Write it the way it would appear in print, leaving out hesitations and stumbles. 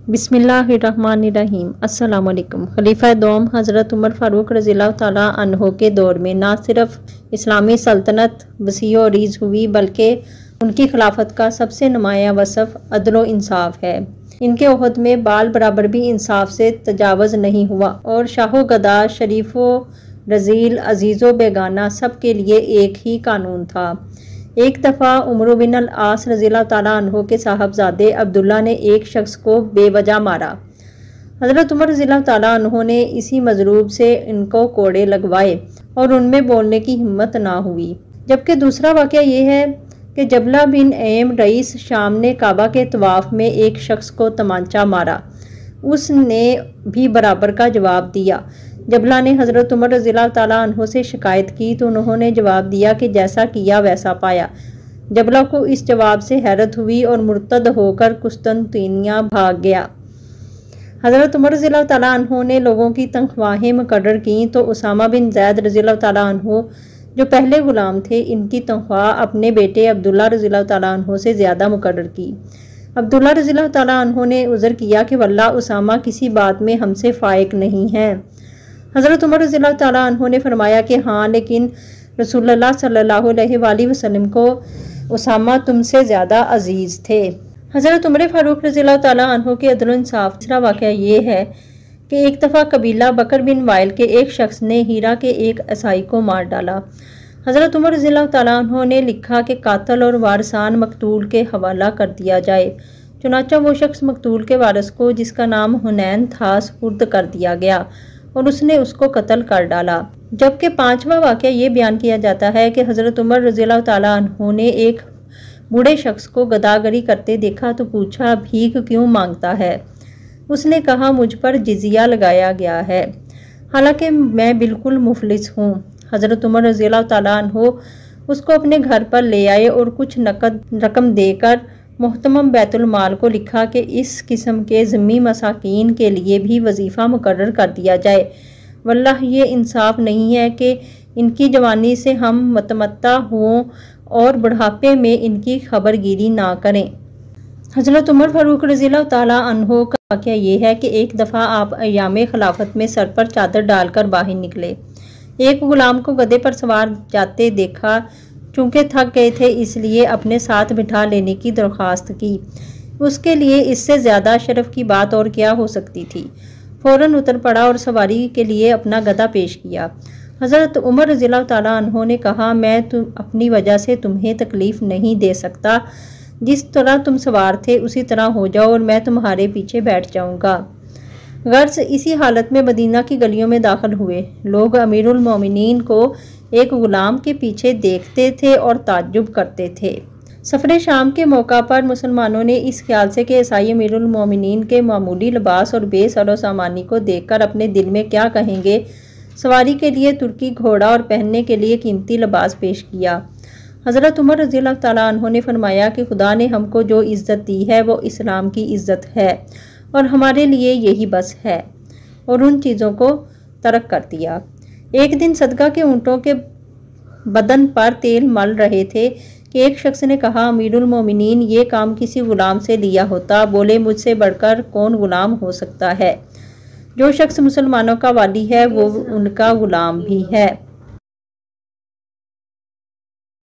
بسم اللہ الرحمن الرحیم۔ السلام علیکم۔ خلیفہ دوم حضرت عمر فاروق رضی اللہ تعالیٰ عنہ کے دور میں نہ صرف اسلامی سلطنت وسیع و عریض ہوئی بلکہ ان کی خلافت کا سب سے نمایاں وصف عدل و انصاف ہے۔ ان کے عہد میں بال برابر بھی انصاف سے تجاوز نہیں ہوا اور شاہ و گدا، شریف و رذیل، عزیز و بیگانہ سب کے لیے ایک ہی قانون تھا۔ ایک دفعہ عمر بن العاص رضی اللہ تعالیٰ عنہ کے صاحبزادے عبداللہ نے ایک شخص کو بے وجہ مارا۔ حضرت عمر رضی اللہ تعالیٰ عنہ نے اسی مضروب سے ان کو کوڑے لگوائے اور ان میں بولنے کی ہمت نہ ہوئی۔ جبکہ دوسرا واقعہ یہ ہے کہ جبلہ بن ایم رئیس شام نے کعبہ کے طواف میں ایک شخص کو تمانچہ مارا، اس نے بھی برابر کا جواب دیا۔ جبلہ نے حضرت عمر رضی اللہ تعالیٰ عنہ سے شکایت کی تو انہوں نے جواب دیا کہ جیسا کیا ویسا پایا۔ جبلہ کو اس جواب سے حیرت ہوئی اور مرتد ہو کر قسطنطنیہ بھاگ گیا۔ حضرت عمر رضی اللہ تعالیٰ عنہ نے لوگوں کی تنخواہیں مقرر کیں تو اسامہ بن زید رضی اللہ تعالیٰ عنہ جو پہلے غلام تھے، ان کی تنخواہ اپنے بیٹے عبداللہ رضی اللہ تعالیٰ عنہ سے زیادہ مقرر کی۔ عبداللہ رضی اللہ تعالیٰ عنہ نے عذر کیا کہ واللہ اسامہ کسی بات میں ہم سے فائق نہیں ہے۔ حضرت عمر رضی اللہ تعالیٰ عنہ نے فرمایا کہ ہاں، لیکن رسول اللہ صلی اللہ علیہ وآلہ وسلم کو اسامہ تم سے زیادہ عزیز تھے۔ حضرت عمر فاروق رضی اللہ تعالیٰ عنہ کے عدل و انصاف۔ تیسرا واقعہ یہ ہے کہ ایک دفعہ قبیلہ بکر بن وائل کے ایک شخص نے ہیرا کے ایک عیسائی کو مار ڈالا۔ حضرت عمر رضی اللہ تعالیٰ عنہ نے لکھا کہ قاتل اور وارثان مقتول کے حوالہ کر دیا جائے۔ چنانچہ وہ شخص مقتول کے وارث کو، جس کا نام حنین تھا، سپرد کر دیا گیا اور اس نے اس کو قتل کر ڈالا۔ جبکہ پانچواں واقعہ یہ بیان کیا جاتا ہے کہ حضرت عمر رضی اللہ تعالیٰ عنہ نے ایک بوڑھے شخص کو گداگری کرتے دیکھا تو پوچھا، بھیک کیوں مانگتا ہے؟ اس نے کہا، مجھ پر جزیہ لگایا گیا ہے، حالانکہ میں بالکل مفلس ہوں۔ حضرت عمر رضی اللہ تعالیٰ عنہ اس کو اپنے گھر پر لے آئے اور کچھ نقد رقم دے کر محتمم بیت المال کو لکھا کہ اس قسم کے ذمی مساکین کے لیے بھی وظیفہ مقرر کر دیا جائے۔ واللہ یہ انصاف نہیں ہے کہ ان کی جوانی سے ہم متمتع ہوں اور بڑھاپے میں ان کی خبر گیری نہ کریں۔ حضرت عمر فاروق رضی اللہ تعالیٰ عنہ کا واقعہ یہ ہے کہ ایک دفعہ آپ ایام خلافت میں سر پر چادر ڈال کر باہر نکلے۔ ایک غلام کو گدھے پر سوار جاتے دیکھا، چونکہ تھک گئے تھے اس لیے اپنے ساتھ بٹھا لینے کی درخواست کی۔ اس کے لیے اس سے زیادہ شرف کی بات اور کیا ہو سکتی تھی۔ فوراً اتر پڑا اور سواری کے لیے اپنا گدھا پیش کیا۔ حضرت عمر رضی اللہ تعالیٰ عنہ نے کہا، میں اپنی وجہ سے تمہیں تکلیف نہیں دے سکتا، جس طرح تم سوار تھے اسی طرح ہو جاؤ اور میں تمہارے پیچھے بیٹھ جاؤں گا۔ غرض اسی حالت میں مدینہ کی گلیوں میں داخل ہوئے۔ لوگ امیر المومنین کو ایک غلام کے پیچھے دیکھتے تھے اور تعجب کرتے تھے۔ سفر شام کے موقع پر مسلمانوں نے اس خیال سے کہ عیسائی امیر المومنین کے معمولی لباس اور بے سر و سامانی کو دیکھ کر اپنے دل میں کیا کہیں گے، سواری کے لیے ترکی گھوڑا اور پہننے کے لیے قیمتی لباس پیش کیا۔ حضرت عمر رضی اللہ تعالیٰ عنہ نے فرمایا کہ خدا نے ہم کو جو عزت دی ہے وہ اسلام کی عزت ہے اور ہمارے لیے یہی بس ہے، اور ان چیزوں کو ترک کر دیا۔ ایک دن صدقہ کے اونٹوں کے بدن پر تیل مل رہے تھے کہ ایک شخص نے کہا، امیر المومنین، یہ کام کسی غلام سے لیا ہوتا۔ بولے، مجھ سے بڑھ کر کون غلام ہو سکتا ہے؟ جو شخص مسلمانوں کا والی ہے وہ ان کا غلام بھی ہے۔